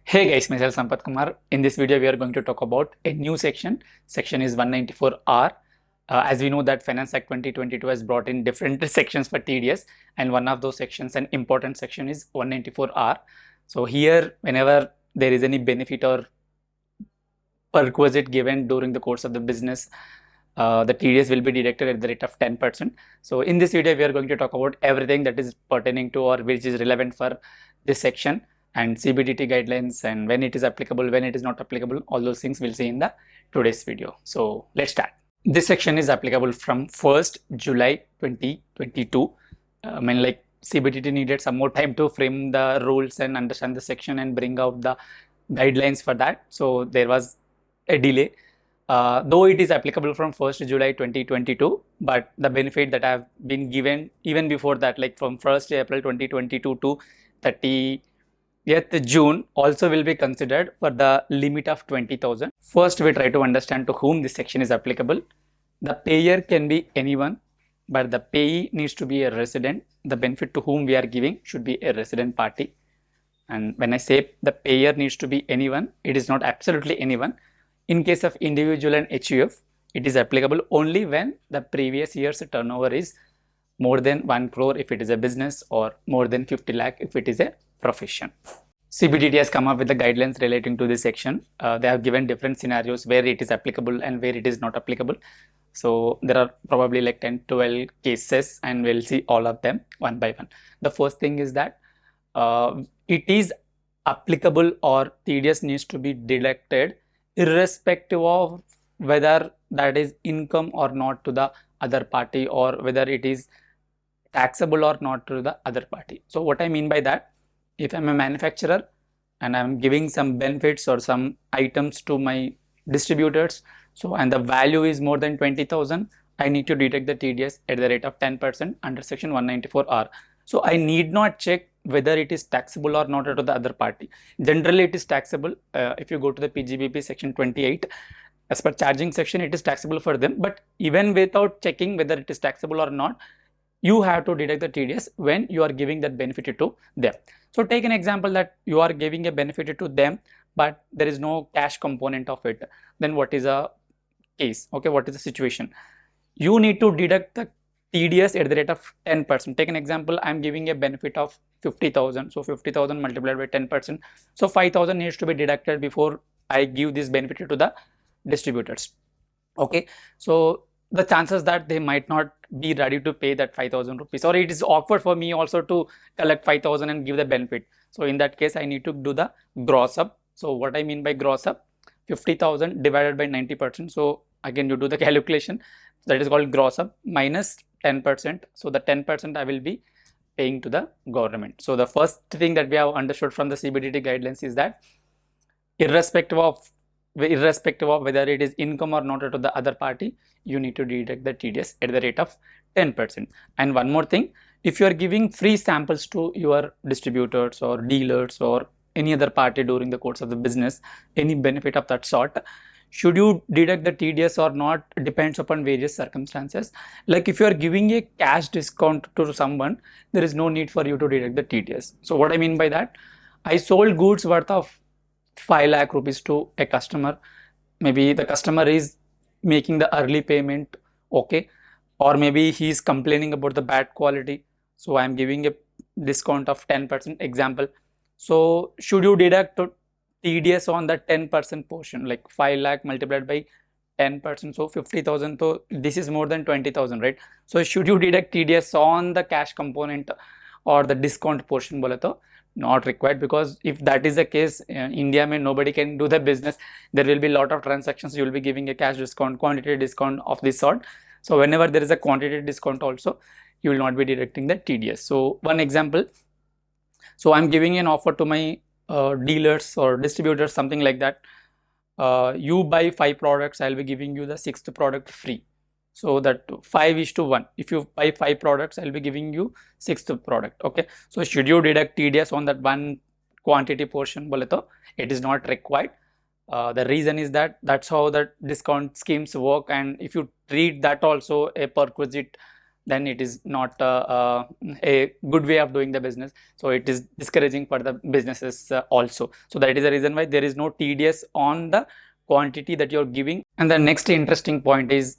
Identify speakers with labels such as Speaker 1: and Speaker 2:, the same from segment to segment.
Speaker 1: Hey guys, myself Sampath Kumar. In this video, we are going to talk about a new section. Section is 194R. As we know that Finance Act 2022 has brought in different sections for TDS, and one of those sections, an important section, is 194R. So here, whenever there is any benefit or perquisite given during the course of the business, the TDS will be deducted at the rate of 10%. So in this video, we are going to talk about everything that is pertaining to or which is relevant for this section and CBDT guidelines and when it is applicable, when it is not applicable, all those things we'll see in the today's video. So let's start. This section is applicable from 1st July 2022. Like CBDT needed some more time to frame the rules and understand the section and bring out the guidelines for that. So there was a delay. Though it is applicable from 1st July 2022, but the benefit that have been given even before that, like from 1st April 2022 to 30th June, also will be considered for the limit of 20,000. First, we try to understand to whom this section is applicable. The payer can be anyone, but the payee needs to be a resident. The benefit to whom we are giving should be a resident party. And when I say the payer needs to be anyone, it is not absolutely anyone. In case of individual and HUF, it is applicable only when the previous year's turnover is more than 1 crore if it is a business or more than 50 lakh if it is a profession. CBDT has come up with the guidelines relating to this section. They have given different scenarios where it is applicable and where it is not applicable. So there are probably like 10-12 cases and we'll see all of them one by one. The first thing is that it is applicable or TDS needs to be deducted irrespective of whether that is income or not to the other party or whether it is taxable or not to the other party. So what I mean by that, if I'm a manufacturer and I'm giving some benefits or some items to my distributors, so and the value is more than 20,000, I need to deduct the TDS at the rate of 10% under section 194R. So I need not check whether it is taxable or not to the other party. Generally, it is taxable. If you go to the PGBP section 28, as per charging section, it is taxable for them. But even without checking whether it is taxable or not, you have to deduct the TDS when you are giving that benefit to them. So take an example that you are giving a benefit to them, but there is no cash component of it. Then what is a case? Okay, what is the situation? You need to deduct the TDS at the rate of 10%. Take an example, I'm giving a benefit of 50,000. So 50,000 multiplied by 10%. So 5,000 needs to be deducted before I give this benefit to the distributors. Okay, so the chances that they might not be ready to pay that 5,000 rupees, or it is awkward for me also to collect 5,000 and give the benefit. So in that case, I need to do the gross up. So what I mean by gross up, 50,000 divided by 90%. So again, you do the calculation. That is called gross up minus 10%. So the 10% I will be paying to the government. So the first thing that we have understood from the CBDT guidelines is that irrespective of whether it is income or not to the other party, you need to deduct the TDS at the rate of 10%. And one more thing, if you are giving free samples to your distributors or dealers or any other party during the course of the business, any benefit of that sort, should you deduct the TDS or not depends upon various circumstances. Like if you are giving a cash discount to someone, there is no need for you to deduct the TDS. So what I mean by that, I sold goods worth of 5 lakh rupees to a customer. Maybe the customer is making the early payment, okay, or maybe he is complaining about the bad quality. So I am giving a discount of 10% example. So should you deduct TDS on the 10% portion, like 5 lakh multiplied by 10%, so 50,000. So this is more than 20,000, right? So should you deduct TDS on the cash component or the discount portion? Bole to not required, because if that is the case, India mein nobody can do the business. There will be a lot of transactions. You will be giving a cash discount, quantity discount of this sort. So whenever there is a quantity discount also, you will not be deducting the TDS. So one example, so I'm giving an offer to my dealers or distributors, something like that. You buy 5 products, I'll be giving you the 6th product free. So that 5:1. If you buy 5 products, I'll be giving you 6th product. Okay. So should you deduct TDS on that one quantity portion? Bole to it is not required. The reason is that that's how the discount schemes work, and if you treat that also a perquisite then it is not a good way of doing the business. So it is discouraging for the businesses also. So that is the reason why there is no TDS on the quantity that you're giving. And the next interesting point is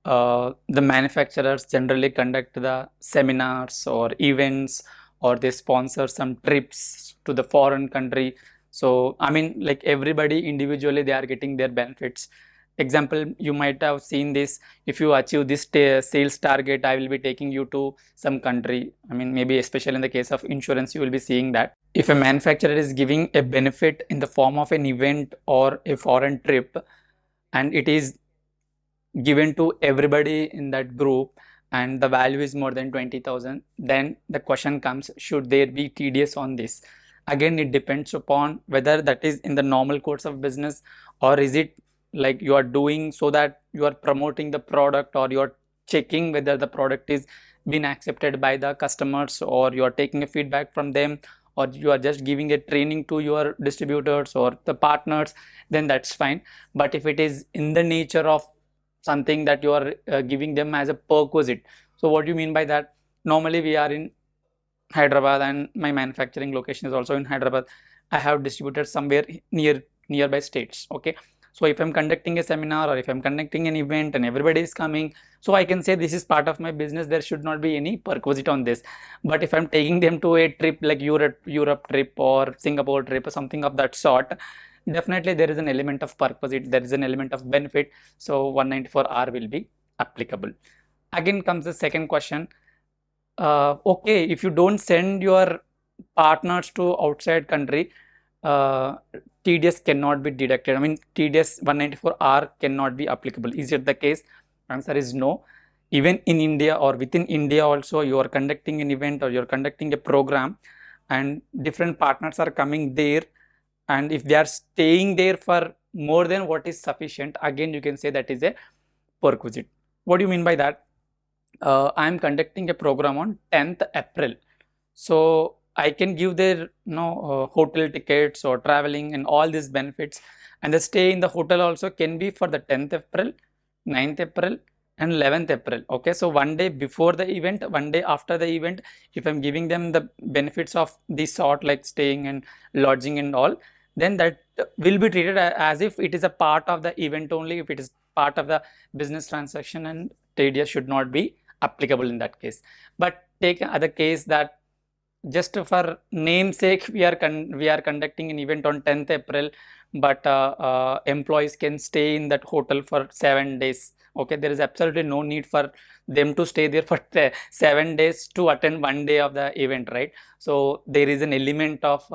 Speaker 1: the manufacturers generally conduct the seminars or events, or they sponsor some trips to the foreign country. So I mean, like everybody individually, they are getting their benefits. Example, you might have seen this: if you achieve this sales target, I will be taking you to some country. I mean, maybe especially in the case of insurance, you will be seeing that if a manufacturer is giving a benefit in the form of an event or a foreign trip, and it is given to everybody in that group, and the value is more than 20,000, then the question comes, should there be TDS on this? Again, it depends upon whether that is in the normal course of business, or is it like you are doing so that you are promoting the product, or you are checking whether the product is been accepted by the customers, or you are taking a feedback from them, or you are just giving a training to your distributors or the partners, then that's fine. But if it is in the nature of something that you are giving them as a perquisite. So what do you mean by that? Normally we are in Hyderabad and my manufacturing location is also in Hyderabad. I have distributed somewhere nearby states. Okay. So if I'm conducting a seminar or if I'm conducting an event and everybody is coming, so I can say this is part of my business. There should not be any perquisite on this. But if I'm taking them to a trip like Europe trip or Singapore trip or something of that sort, definitely there is an element of perquisite, there is an element of benefit. So 194R will be applicable. Again comes the second question. Okay, if you don't send your partners to outside country, TDS cannot be deducted. I mean, TDS 194R cannot be applicable. Is it the case? Answer is no. Even in India or within India also, you are conducting an event or you are conducting a program and different partners are coming there, and if they are staying there for more than what is sufficient, again you can say that is a perquisite. What do you mean by that? I am conducting a program on 10th April. So I can give their hotel tickets or traveling and all these benefits, and the stay in the hotel also can be for the 10th April, 9th April and 11th April. Okay, so one day before the event, one day after the event, if I'm giving them the benefits of this sort like staying and lodging and all, then that will be treated as if it is a part of the event only, if it is part of the business transaction, and TDS should not be applicable in that case. But take another case that just for namesake we are conducting an event on 10th April, but employees can stay in that hotel for 7 days. Okay, there is absolutely no need for them to stay there for 7 days to attend one day of the event, right? So there is an element of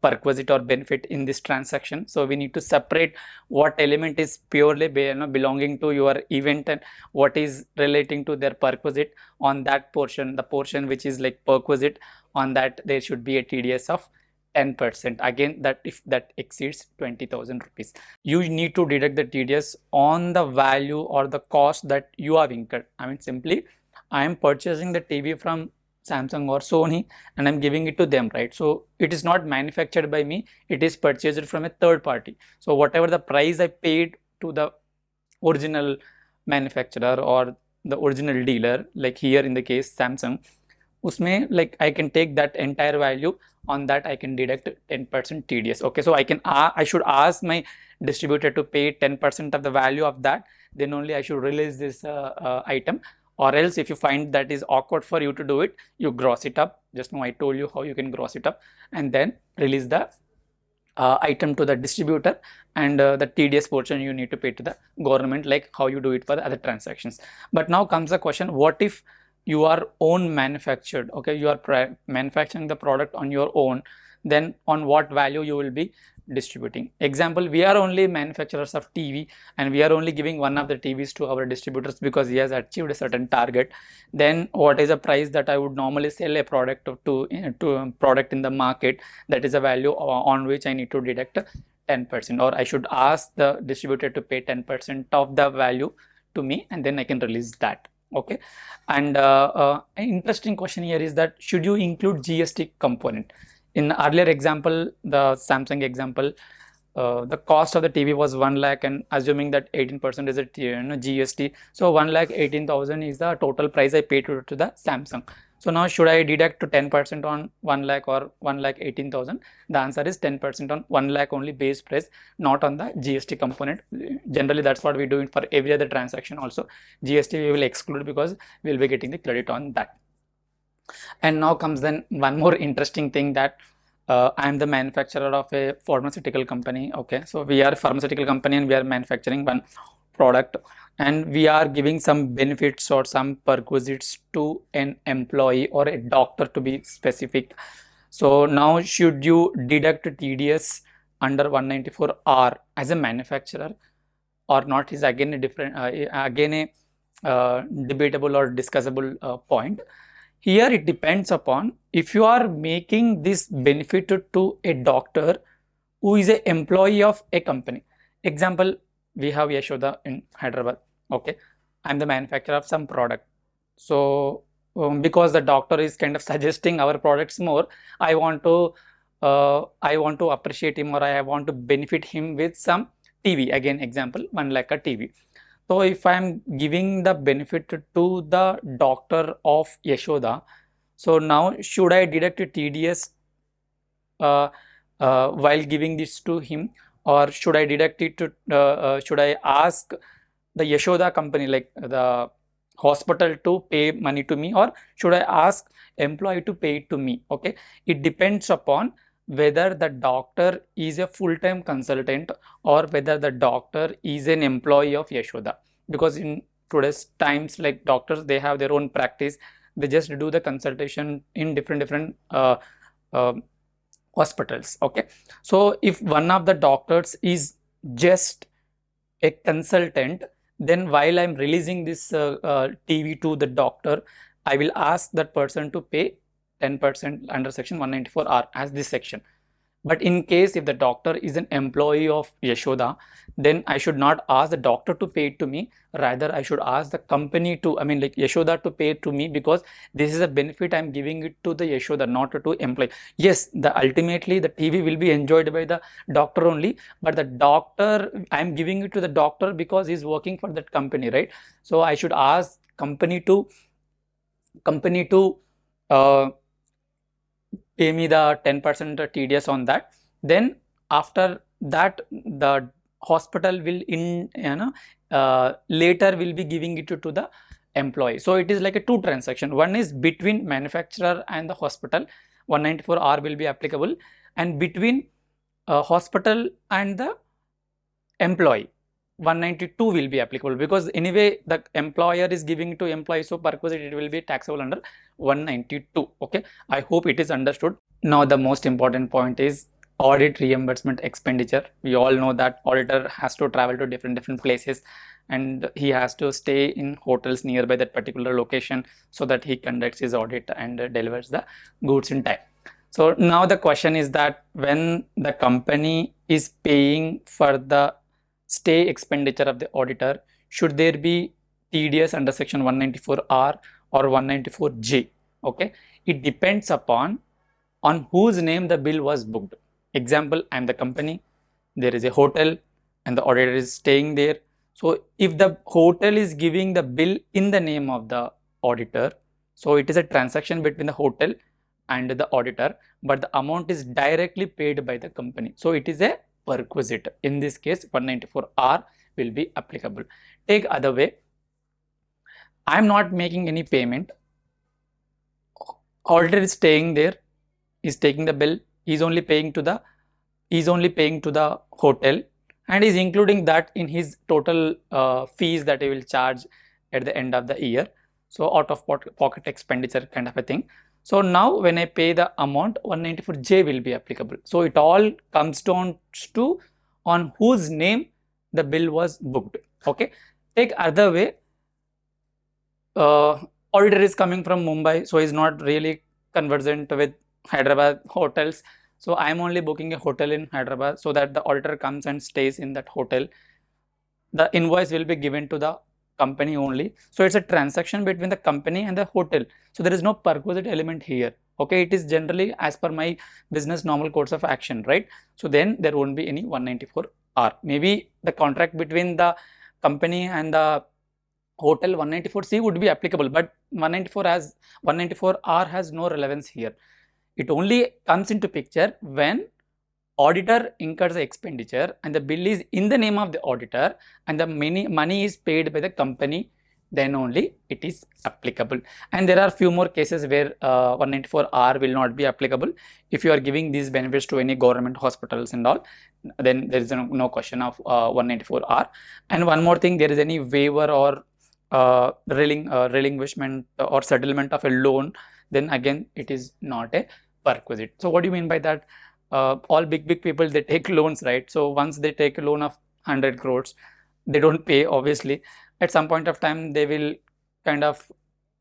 Speaker 1: perquisite or benefit in this transaction. So we need to separate what element is purely belonging to your event and what is relating to their perquisite. On that portion, the portion which is like perquisite, on that there should be a TDS of 10%. Again, that if that exceeds 20,000 rupees, you need to deduct the TDS on the value or the cost that you have incurred. I mean, simply I am purchasing the TV from Samsung or Sony and I'm giving it to them, right? So it is not manufactured by me, it is purchased from a third party. So whatever the price I paid to the original manufacturer or the original dealer, like here in the case Samsung, usme like I can take that entire value, on that I can deduct 10% TDS. Okay, so I should ask my distributor to pay 10% of the value of that, then only I should release this item. Or else if you find that is awkward for you to do it, you gross it up. Just now I told you how you can gross it up and then release the item to the distributor, and the TDS portion you need to pay to the government, like how you do it for the other transactions. But now comes the question, what if you are own manufactured? Okay, you are manufacturing the product on your own, then on what value you will be distributing? Example, we are only manufacturers of TV and we are only giving one of the TVs to our distributors because he has achieved a certain target. Then what is the price that I would normally sell a product to a product in the market? That is a value on which I need to deduct 10%, or I should ask the distributor to pay 10% of the value to me, and then I can release that. Okay, and an interesting question here is that should you include GST component? In earlier example, the Samsung example, the cost of the TV was 1 lakh, and assuming that 18% is a GST, so 1,18,000 is the total price I paid to the Samsung. So now should I deduct to 10% on 1 lakh or 1,18,000? The answer is 10% on 1 lakh only base price, not on the GST component. Generally, that's what we do for every other transaction also. GST we will exclude because we will be getting the credit on that. And now comes then one more interesting thing, that I am the manufacturer of a pharmaceutical company. Okay, so we are a pharmaceutical company and we are manufacturing one product, and we are giving some benefits or some perquisites to an employee or a doctor, to be specific. So now should you deduct TDS under 194R as a manufacturer or not is again a different debatable or discussable point. Here it depends upon if you are making this benefit to a doctor who is an employee of a company. Example, we have Yashoda in Hyderabad. Okay, I'm the manufacturer of some product. So because the doctor is kind of suggesting our products more, I want to appreciate him, or I want to benefit him with some TV. Again, example, 1 lakh a TV. So if I am giving the benefit to the doctor of Yashoda, so now should I deduct a TDS while giving this to him, or should I deduct it to, should I ask the Yashoda company, like the hospital, to pay money to me, or should I ask employee to pay it to me? Okay, it depends upon whether the doctor is a full-time consultant or whether the doctor is an employee of Yashoda, because in today's times, like doctors, they have their own practice, they just do the consultation in different hospitals. Okay, so if one of the doctors is just a consultant, then while I'm releasing this TV to the doctor, I will ask that person to pay 10% under section 194R as this section. But in case if the doctor is an employee of Yashoda, then I should not ask the doctor to pay it to me, rather I should ask the company to, I mean like Yashoda, to pay it to me, because this is a benefit I'm giving it to the Yashoda, not to employee. Yes, ultimately the TV will be enjoyed by the doctor only, but the doctor, I'm giving it to the doctor because he's working for that company, right? So I should ask company to pay me the 10% TDS on that. Then after that, the hospital will later will be giving it to the employee. So it is like a two transaction. One is between manufacturer and the hospital, 194R will be applicable, and between hospital and the employee, 192 will be applicable, because anyway the employer is giving to employee, so perquisite it will be taxable under 192. Okay, I hope it is understood. Now the most important point is audit reimbursement expenditure. We all know that auditor has to travel to different places, and he has to stay in hotels nearby that particular location so that he conducts his audit and delivers the goods in time. So now the question is that when the company is paying for the stay expenditure of the auditor, should there be TDS under section 194R or 194J? Okay, it depends upon on whose name the bill was booked. Example, I am the company, there is a hotel and the auditor is staying there. So if the hotel is giving the bill in the name of the auditor, so it is a transaction between the hotel and the auditor, but the amount is directly paid by the company, so it is a perquisite. In this case, 194R will be applicable. Take other way, I am not making any payment, auditor is staying there, is taking the bill, is only paying to the hotel, and is including that in his total fees that he will charge at the end of the year. So out of pocket expenditure kind of a thing. So now when I pay the amount, 194J will be applicable. So it all comes down to on whose name the bill was booked. Okay, take other way, auditor is coming from Mumbai, so he is not really conversant with Hyderabad hotels. So I am only booking a hotel in Hyderabad, so that the auditor comes and stays in that hotel. The invoice will be given to the company only. So it's a transaction between the company and the hotel. So there is no perquisite element here. Okay, it is generally as per my business normal course of action, right? So then there won't be any 194R. Maybe the contract between the company and the hotel 194C would be applicable, but 194R has no relevance here. It only comes into picture when auditor incurs the expenditure and the bill is in the name of the auditor and the money is paid by the company, then only it is applicable. And there are few more cases where 194R will not be applicable. If you are giving these benefits to any government hospitals and all, then there is no question of 194R. And one more thing, there is any waiver or relinquishment or settlement of a loan, then again it is not a perquisite. So what do you mean by that? All big people, they take loans, right? So once they take a loan of 100 crores, they don't pay, obviously. At some point of time they will kind of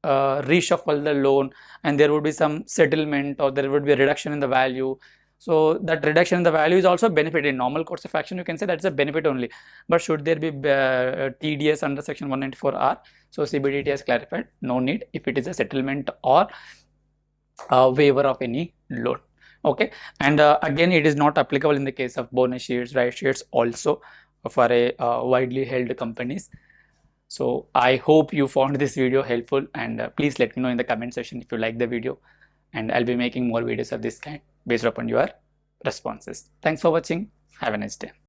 Speaker 1: reshuffle the loan, and there would be some settlement or there would be a reduction in the value. So that reduction in the value is also a benefit. In normal course of action, you can say that's a benefit only. But should there be TDS under section 194R? So CBDT has clarified, no need if it is a settlement or waiver of any loan. Okay, and again, it is not applicable in the case of bonus shares, right shares also for a widely held companies. So I hope you found this video helpful, and please let me know in the comment section if you like the video, and I'll be making more videos of this kind based upon your responses. Thanks for watching. Have a nice day.